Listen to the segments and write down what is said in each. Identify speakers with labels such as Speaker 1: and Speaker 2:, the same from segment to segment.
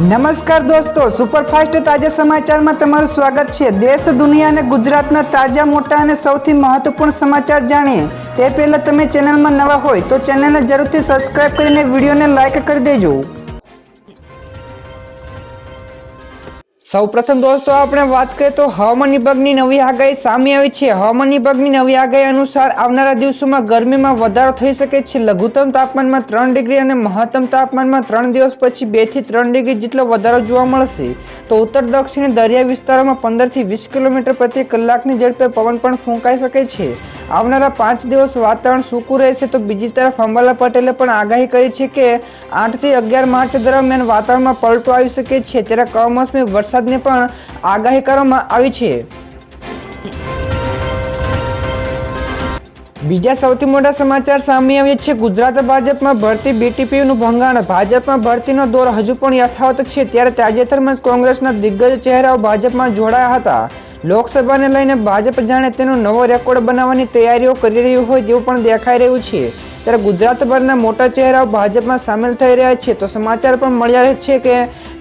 Speaker 1: નમસ્કાર દોસ્તો, સુપરફાસ્ટ તાજા સમાચારમાં તમારું સ્વાગત છે। દેશ, દુનિયા અને ગુજરાતના તાજા, મોટા અને સૌથી મહત્વપૂર્ણ સમાચાર જાણીએ તે પહેલા તમે ચેનલમાં નવા હોય તો ચેનલને જરૂરથી સબસ્ક્રાઇબ કરીને વિડીયોને લાઇક કરી દેજો। સૌપ્રથમ દોસ્તો આપણે વાત કરીએ તો હવામાન વિભાગની નવી આગાહી સામે આવી છે। હવામાન વિભાગની નવી આગાહી અનુસાર આવનારા દિવસોમાં ગરમીમાં વધારો થઈ શકે છે। લઘુત્તમ તાપમાનમાં 3 ડિગ્રી અને મહત્તમ તાપમાનમાં 3 દિવસ પછી 2 થી 3 ડિગ્રી જેટલો વધારો જોવા મળશે। તો ઉત્તર દક્ષિણ દરિયાઈ વિસ્તારોમાં 15 થી 20 કિલોમીટર પ્રતિ કલાકની ઝડપે પવન પણ ફૂંકાઈ શકે છે। આવનારા 5 દિવસ વાતાવરણ સૂકું રહેશે। તો બીજી તરફ અંબાલા પટેલે પણ આગાહી કરી છે કે 8 થી 11 માર્ચ દરમિયાન વાતાવરણમાં પલટો આવી શકે છે। ત્યારે કમોસમી વરસાદની પણ આગાહી કરવામાં આવી છે। બીજા સૌથી મોટા સમાચાર સામે આવ્યા છે। ગુજરાત ભાજપમાં ભરતી બીટીપીનું ભંગાણ। ભાજપમાં ભરતીનો દોર હજુ પણ યથાવત છે। ત્યારે તાજેતરમાં જ કોંગ્રેસના દિગ્ગજ ચહેરાઓ ભાજપમાં જોડાયા હતા। લોકસભાને લઈને ભાજપ જાણે તેનો નવો રેકોર્ડ બનાવવાની તૈયારીઓ કરી રહ્યું હોય તેવું પણ દેખાઈ રહ્યું છે। ત્યારે ગુજરાતભરના મોટા ચહેરાઓ ભાજપમાં સામેલ થઈ રહ્યા છે। તો સમાચાર પણ મળ્યા છે કે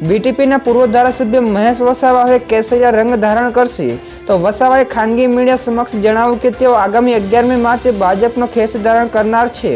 Speaker 1: બીટીપીના પૂર્વ ધારાસભ્ય મહેશ વસાવા હવે કેસરિયા રંગ ધારણ કરશે। તો વસાવાએ ખાનગી મીડિયા સમક્ષ જણાવ્યું કે તેઓ આગામી 11મી માર્ચે ભાજપનો ખેસ ધારણ કરનાર છે।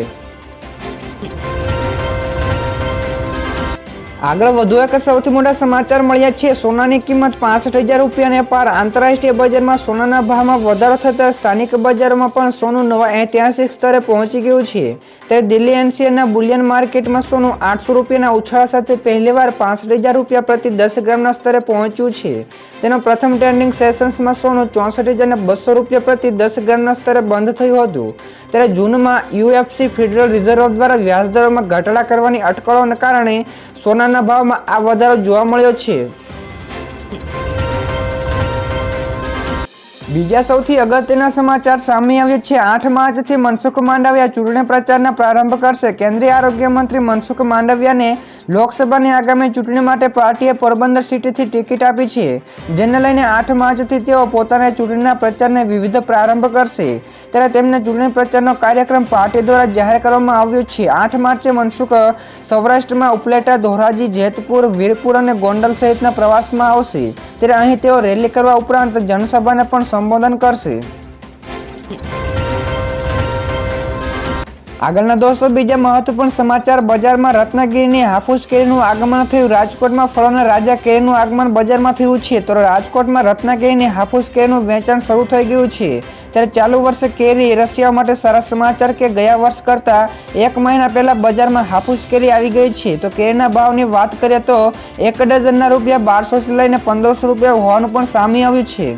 Speaker 1: આગળ વધુ એક સૌથી મોટા સમાચાર મળ્યા છે। સોનાની કિંમત 65,000 રૂપિયાને પાર। આંતરરાષ્ટ્રીય બજારમાં સોનાના ભાવમાં વધારો થતાં સ્થાનિક બજારોમાં પણ સોનું નવા ઐતિહાસિક સ્તરે પહોંચી ગયું છે। ત્યારે દિલ્હી એનસીઆરના બુલિયન માર્કેટમાં સોનું 800 રૂપિયાના ઉછાળા સાથે પહેલીવાર 65,000 રૂપિયા પ્રતિ 10 ગ્રામના સ્તરે પહોંચ્યું છે। તેનો પ્રથમ ટ્રેડિંગ સેશન્સમાં સોનું 64,200 રૂપિયા પ્રતિ 10 ગ્રામના સ્તરે બંધ થયું હતું। ત્યારે જૂનમાં યુએફસી ફેડરલ રિઝર્વ દ્વારા વ્યાજદરોમાં ઘટાડા કરવાની અટકળોને કારણે સોનાના ભાવમાં આ વધારો જોવા મળ્યો છે। બીજા સૌથી અગત્યના સમાચાર સામે આવ્યા છે। 8 માર્ચથી મનસુખ માંડવિયા ચૂંટણી પ્રચારના પ્રારંભ કરશે। કેન્દ્રીય આરોગ્ય મંત્રી મનસુખ માંડવિયાને લોકસભાની આગામી ચૂંટણી માટે પાર્ટીએ પોરબંદર સીટથી ટિકિટ આપી છે, જેને લઈને 8 માર્ચથી તેઓ પોતાના ચૂંટણીના પ્રચારને વિવિધ પ્રારંભ કરશે। ત્યારે તેમને ચૂંટણી પ્રચારનો કાર્યક્રમ પાર્ટી દ્વારા જાહેર કરવામાં આવ્યો છે। 8 માર્ચે મનસુખ સૌરાષ્ટ્રમાં ઉપલેટા, ધોરાજી, જેતપુર, વીરપુર અને ગોંડલ સહિતના પ્રવાસમાં આવશે। ત્યારે અહીં તેઓ રેલી કરવા ઉપરાંત જનસભાને પણ સંબોધન કરશે। આગળના દોસ્તો બીજા મહત્વપૂર્ણ સમાચાર બજારમાં રત્નાગીરીની હાફૂસ કેરીનું આગમન થયું। રાજકોટમાં ફળોના રાજા કેરીનું આગમન બજારમાં થયું છે। તો રાજકોટમાં રત્નાગીરીની હાફૂસ કેરીનું વેચાણ શરૂ થઈ ગયું છે। ત્યારે ચાલુ વર્ષે કેરી રસિયાઓ માટે સારા સમાચાર કે ગયા વર્ષ કરતાં 1 મહિના પહેલા બજારમાં હાફૂસ કેરી આવી ગઈ છે। તો કેરીના ભાવની વાત કરીએ તો 1 ડઝનના રૂપિયા 1200 લઈને 1500 રૂપિયા હોવાનું પણ સામે આવ્યું છે।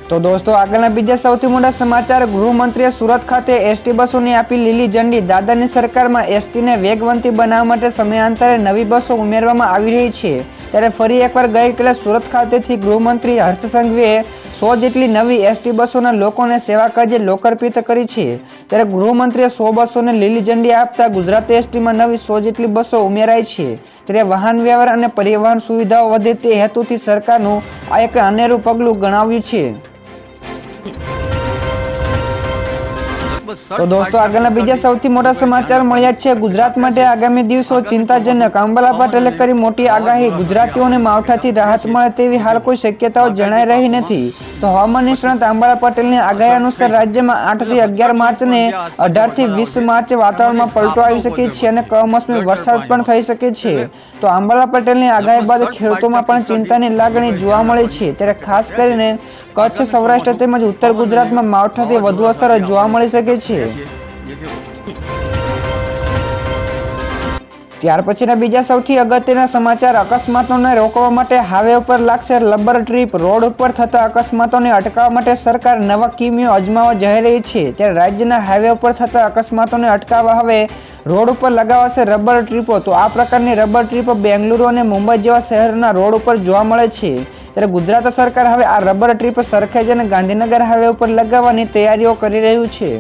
Speaker 1: તો દોસ્તો આગળના બીજા સૌથી મોટા સમાચાર ગૃહમંત્રીએ સુરત ખાતે એસટી બસોને આપી લીલી ઝંડી। દાદાની સરકારમાં એસટીને વેગવંતી બનાવવા માટે સમયાંતરે નવી બસો ઉમેરવામાં આવી રહી છે। ત્યારે ફરી એકવાર ગઈકાલે સુરત ખાતેથી ગૃહમંત્રી હર્ષ સંઘવીએ 100 જેટલી નવી એસટી બસોના લોકોને સેવા કાજે લોકાર્પિત કરી છે। ત્યારે ગૃહમંત્રીએ 100 બસોને લીલી ઝંડી આપતા ગુજરાત એસટીમાં નવી 100 જેટલી બસો ઉમેરાઈ છે। ત્યારે વાહન વ્યવહાર અને પરિવહન સુવિધાઓ વધે તે હેતુથી સરકારનું આ એક અનેરું પગલું ગણાવ્યું છે। તો દોસ્તો આગળના બીજા સૌથી મોટા સમાચાર મળ્યા છે। ગુજરાત માટે આગામી દિવસો ચિંતાજનક। અંબાલા પટેલે કરી મોટી આગાહી। ગુજરાતીઓને માવઠાથી રાહત મળે તેવી હાલ કોઈ શક્યતાઓ જણાઈ રહી નથી। તો હવામાન નિષ્ણાત અંબાલા પટેલની આગાહી અનુસાર રાજ્યમાં 8 થી 11 માર્ચ અને 18 થી 20 માર્ચે વાતાવરણમાં પલટો આવી શકે છે અને કમોસમી વરસાદ પણ થઈ શકે છે। તો અંબાલા પટેલની આગાહી બાદ ખેડૂતોમાં પણ ચિંતાની લાગણી જોવા મળે છે। ત્યારે ખાસ કરીને કચ્છ, સૌરાષ્ટ્ર તેમજ ઉત્તર ગુજરાતમાં માવઠાથી વધુ અસર જોવા મળી શકે છે। ત્યાર પછીના બીજા સૌથી અગત્યના સમાચાર અકસ્માતોને રોકવા માટે હાઈવે ઉપર લાગશે રબર ટ્રીપ। રોડ ઉપર થતા અકસ્માતોને અટકાવવા માટે સરકાર નવા કિમીઓ અજમાવવા જઈ રહી છે। ત્યારે રાજ્યના હાઈવે ઉપર થતા અકસ્માતોને અટકાવવા હવે રોડ ઉપર લગાવાશે રબર ટ્રીપો। તો આ પ્રકારની રબર ટ્રીપો બેંગલુરુ અને મુંબઈ જેવા શહેરોના રોડ ઉપર જોવા મળે છે। ત્યારે ગુજરાત સરકાર હવે આ રબર ટ્રીપ સરખેજ અને ગાંધીનગર હાઈવે ઉપર લગાવવાની તૈયારીઓ કરી રહ્યું છે।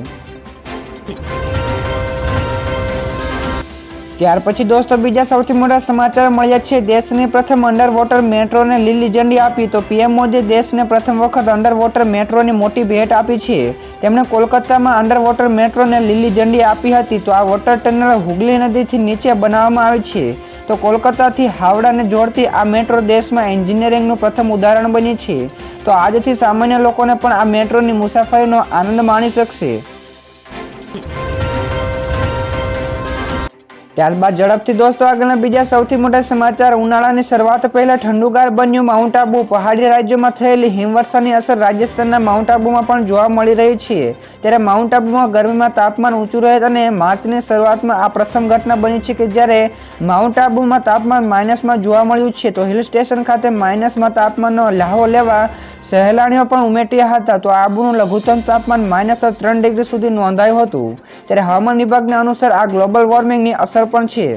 Speaker 1: ત્યાર પછી દોસ્તો બીજા સૌથી મોટા સમાચાર મળ્યા છે. દેશની પ્રથમ અંડર વોટર મેટ્રોને લીલી ઝંડી આપી. તો પીએમ મોદી દેશને પ્રથમ વખત અંડર વોટર મેટ્રોની મોટી ભેટ આપી છે. તેમણે કોલકાતામાં અંડર વોટર મેટ્રોને લીલી ઝંડી આપી હતી. તો આ વોટર ટનલ હુગલી નદીથી નીચે બનાવવામાં આવી છે. તો કોલકાતાથી હાવડાને જોડતી આ મેટ્રો દેશમાં એન્જિનિયરિંગનું પ્રથમ ઉદાહરણ બની છે. તો આજથી સામાન્ય લોકોને પણ આ મેટ્રોની મુસાફરીનો આનંદ માણી શકશે. ત્યારબાદ ઝડપથી દોસ્તો આગળના બીજા સૌથી મોટા સમાચાર. ઉનાળાની શરૂઆત પહેલા ઠંડુગાર બન્યું માઉન્ટ આબુ. પહાડી રાજ્યોમાં થયેલી હિમવર્ષાની અસર રાજસ્થાનના માઉન્ટ આબુમાં પણ જોવા મળી રહી છે. ત્યારે માઉન્ટ આબુમાં ગરમીમાં તાપમાન ઊંચું રહે અને માર્ચની શરૂઆતમાં આ પ્રથમ ઘટના બની છે કે જ્યારે માઉન્ટ આબુમાં તાપમાન માઇનસમાં જોવા મળ્યું છે. તો હિલ સ્ટેશન ખાતે માઇનસમાં તાપમાનનો લ્હાવો લેવા સહેલાણીઓ પણ ઉમટ્યા હતા. તો આબુનું લઘુત્તમ તાપમાન -3 ડિગ્રી સુધી નોંધાયું હતું. ત્યારે હવામાન વિભાગના અનુસાર આ ગ્લોબલ વોર્મિંગની અસર પણ છે.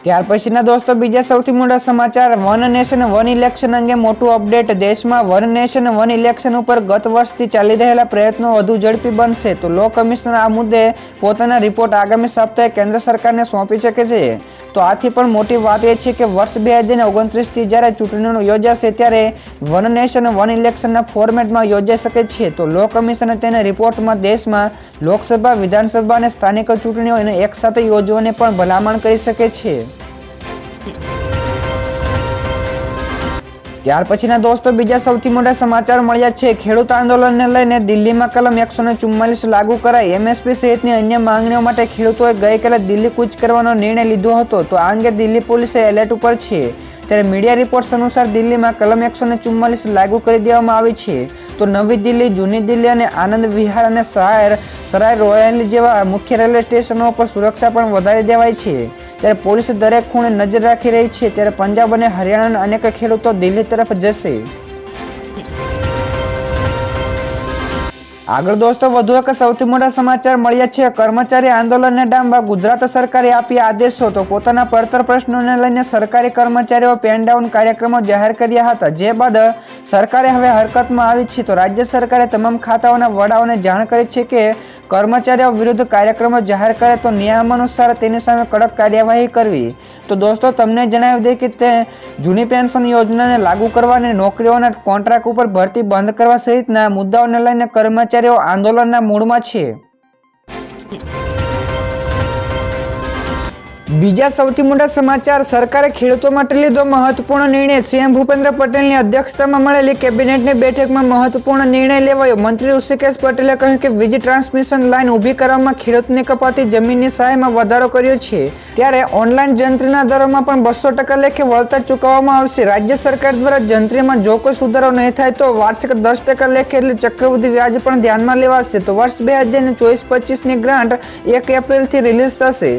Speaker 1: ત્યાર પછીના દોસ્તો બીજા સૌથી મોટા સમાચાર. વન નેશન વન ઇલેક્શન અંગે મોટું અપડેટ. દેશમાં વન નેશન વન ઇલેક્શન ઉપર ગત વર્ષથી ચાલી રહેલા પ્રયત્નો વધુ ઝડપી બનશે. તો લો કમિશનર આ મુદ્દે પોતાના રિપોર્ટ આગામી સપ્તાહે કેન્દ્ર સરકારને સોંપી શકે છે. તો આથી પણ મોટી વાત એ છે કે વર્ષ 2029થી જ્યારે ચૂંટણીઓ યોજાશે ત્યારે વન નેશન વન ઇલેક્શનના ફોર્મેટમાં યોજાઈ શકે છે. તો લો કમિશને તેના રિપોર્ટમાં દેશમાં લોકસભા, વિધાનસભા અને સ્થાનિક ચૂંટણીઓને એકસાથે યોજવાની પણ ભલામણ કરી શકે છે. ત્યાર પછીના દોસ્તો બીજા સૌથી મોટા સમાચાર મળ્યા છે. ખેડૂત આંદોલનને લઈને દિલ્હીમાં કલમ 144 લાગુ કરાઈ. એમએસપી સહિતની અન્ય માંગણીઓ માટે ખેડૂતોએ ગઈકાલે દિલ્હી કૂચ કરવાનો નિર્ણય લીધો હતો. તો આ અંગે દિલ્હી પોલીસે એલર્ટ ઉપર છે. ત્યારે મીડિયા રિપોર્ટ્સ અનુસાર દિલ્હીમાં કલમ 144 લાગુ કરી દેવામાં આવી છે. તો નવી દિલ્હી, જૂની દિલ્હી અને આનંદ વિહાર અને સરાય રોયલી જેવા મુખ્ય રેલવે સ્ટેશનો પર સુરક્ષા પણ વધારી દેવાઈ છે. ત્યારે પોલીસ દરેક ખૂણે નજર રાખી રહી છે. ત્યારે પંજાબ અને હરિયાણાના અનેક ખેડૂતો દિલ્હી તરફ જશે. આગળ દોસ્તો વધુ એક સૌથી મોટા સમાચાર મળ્યા છે. કર્મચારી આંદોલનને ડામવા ગુજરાત સરકારે આપ્યા આદેશો. તો પોતાના પડતર પ્રશ્નોને લઈને સરકારી કર્મચારીઓ પેન ડાઉન કાર્યક્રમો જાહેર કર્યા હતા. જે બાદ સરકારે હવે હરકતમાં આવી છે. તો રાજ્ય સરકારે તમામ ખાતાઓના વડાઓને જાણ કરી છે કે કર્મચારીઓ વિરુદ્ધ કાર્યક્રમો જાહેર કરે તો નિયમાનુસાર તેની સામે કડક કાર્યવાહી કરવી. તો દોસ્તો તમને જણાવી દઈએ કે તે જૂની પેન્શન યોજનાને લાગુ કરવાની, નોકરીઓના કોન્ટ્રાક્ટ ઉપર ભરતી બંધ કરવા સહિતના મુદ્દાઓને લઈને કર્મચારીઓ આંદોલનના મૂડમાં છે. બીજા સૌથી મોટા સમાચાર. સરકારે ખેડૂતો માટે લીધો મહત્વપૂર્ણ નિર્ણય. સીએમ ભૂપેન્દ્ર પટેલની અધ્યક્ષતામાં મળેલી કેબિનેટની બેઠકમાં મહત્વપૂર્ણ નિર્ણય લેવાયો. મંત્રી ઋષિકેશ પટેલે કહ્યું કે વીજ ટ્રાન્સમિશન લાઇન ઊભી કરવામાં ખેડૂતને કપાતી જમીનની સહાયમાં વધારો કર્યો છે. ત્યારે ઓનલાઈન જંત્રીના દરોમાં પણ 200% લેખે વળતર ચૂકવવામાં આવશે. રાજ્ય સરકાર દ્વારા જંત્રીમાં જો કોઈ સુધારો નહીં થાય તો વાર્ષિક 10% લેખે એટલે ચક્રવૃદ્ધિ વ્યાજ પણ ધ્યાનમાં લેવાશે. તો વર્ષ 2024-25ની ગ્રાન્ટ 1 એપ્રિલથી રિલીઝ થશે.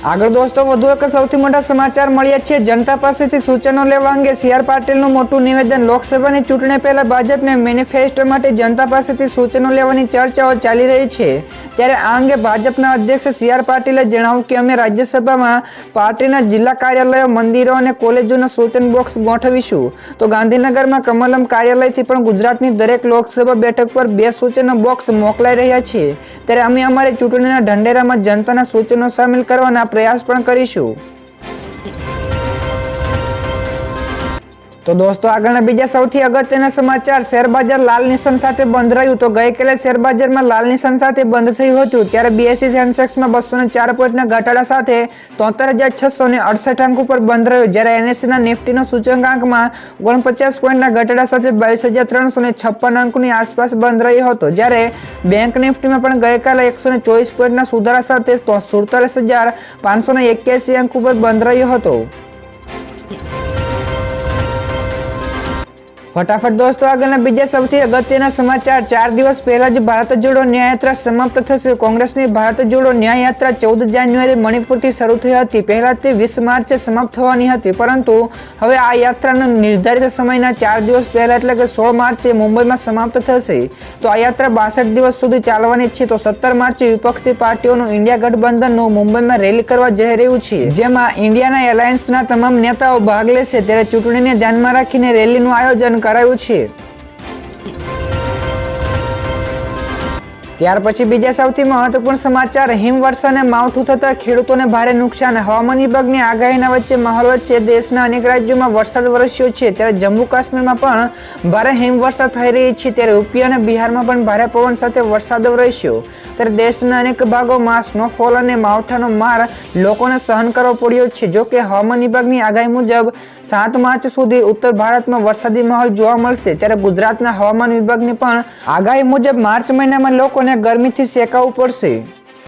Speaker 1: આગળ દોસ્તો વધુ એક સૌથી મોટા સમાચાર મળ્યા છે. જનતા પાસેથી સૂચનો લેવા અંગે CR પાટીલનું મોટું નિવેદન. લોકસભાની ચૂંટણી પહેલા ભાજપને મેનિફેસ્ટો માટે જનતા પાસેથી સૂચનો લેવાની ચર્ચાઓ ચાલી રહી છે. ત્યારે આ અંગે ભાજપના અધ્યક્ષ CR પાટીલે જણાવ્યું કે અમે રાજ્યસભામાં પાર્ટીના જિલ્લા કાર્યાલયો, મંદિરો અને કોલેજોના સૂચન બોક્સ ગોઠવીશું. તો ગાંધીનગરમાં કમલમ કાર્યાલયથી પણ ગુજરાતની દરેક લોકસભા બેઠક પર 2 સૂચનો બોક્સ મોકલાઈ રહ્યા છે. ત્યારે અમે અમારી ચૂંટણીના ઢંઢેરામાં જનતાના સૂચનો સામેલ કરવાના પ્રયાસ પણ કરીશું. તો દોસ્તો આગળના બીજા સૌથી અગત્યના સમાચાર. શેરબજાર લાલ નિશાન સાથે બંધ રહ્યું. તો ગઈકાલે શેરબજારમાં લાલ નિશાન સાથે બંધ થયું હતું. ત્યારે BSE સેન્સેક્સમાં 204 પોઈન્ટના ઘટાડા સાથે 73,668 અંક ઉપર બંધ રહ્યું. જ્યારે NSEના નિફ્ટીનો સૂચકાંકમાં 49 પોઈન્ટના ઘટાડા સાથે 22,356 અંકની આસપાસ બંધ રહ્યો હતો. જ્યારે બેંક નિફ્ટીમાં પણ ગઈકાલે 124 પોઈન્ટના સુધારા સાથે 47,581 અંક ઉપર બંધ રહ્યો હતો. ફટાફટ દોસ્તો આગળના બીજા સૌથી અગત્યના સમાચાર. 4 દિવસ પહેલા જ ભારત જોડો ન્યાયયાત્રા સમાપ્ત થશે. કોંગ્રેસની ભારત જોડો ન્યાયયાત્રા 14 જાન્યુઆરી મણિપુરથી શરૂ થઈ હતી. પહેલા તે 20 માર્ચે સમાપ્ત થવાની હતી, પરંતુ હવે આ યાત્રાનો નિર્ધારિત સમયના 4 દિવસ પહેલા એટલે કે 16 માર્ચે મુંબઈમાં સમાપ્ત થશે. તો આ યાત્રા 62 દિવસ સુધી ચાલવાની છે. તો 17 માર્ચે વિપક્ષી પાર્ટીઓનું ઇન્ડિયા ગઠબંધનનું મુંબઈમાં રેલી કરવા જઈ રહ્યું છે, જેમાં ઇન્ડિયાના એલાયન્સના તમામ નેતાઓ ભાગ લેશે. ત્યારે ચૂંટણીને ધ્યાનમાં રાખીને રેલીનું આયોજન કરાયું છે. ત્યાર પછી બીજા સૌથી મહત્વપૂર્ણ સમાચાર, હિમવર્ષાને માવઠું થતા ખેડૂતોને ભારે નુકસાન. હવામાન વિભાગની આગાહીના માહોલ વચ્ચે દેશના અનેક રાજ્યોમાં વરસાદ વરસ્યો છે. ત્યારે જમ્મુ કાશ્મીરમાં પણ ભારે હિમવર્ષા થઈ રહી છે. ત્યારે યુપી અને બિહારમાં પણ ભારે પવન સાથે વરસાદ વરસ્યો. ત્યારે દેશના અનેક ભાગોમાં સ્નોફોલ અને માવઠાનો માર લોકોને સહન કરવો પડ્યો છે. જો કે હવામાન વિભાગની આગાહી મુજબ 7 માર્ચ સુધી ઉત્તર ભારતમાં વરસાદી માહોલ જોવા મળશે. ત્યારે ગુજરાતના હવામાન વિભાગની પણ આગાહી મુજબ માર્ચ મહિનામાં લોકોને ગરમીથી સેકાવવું પડશે.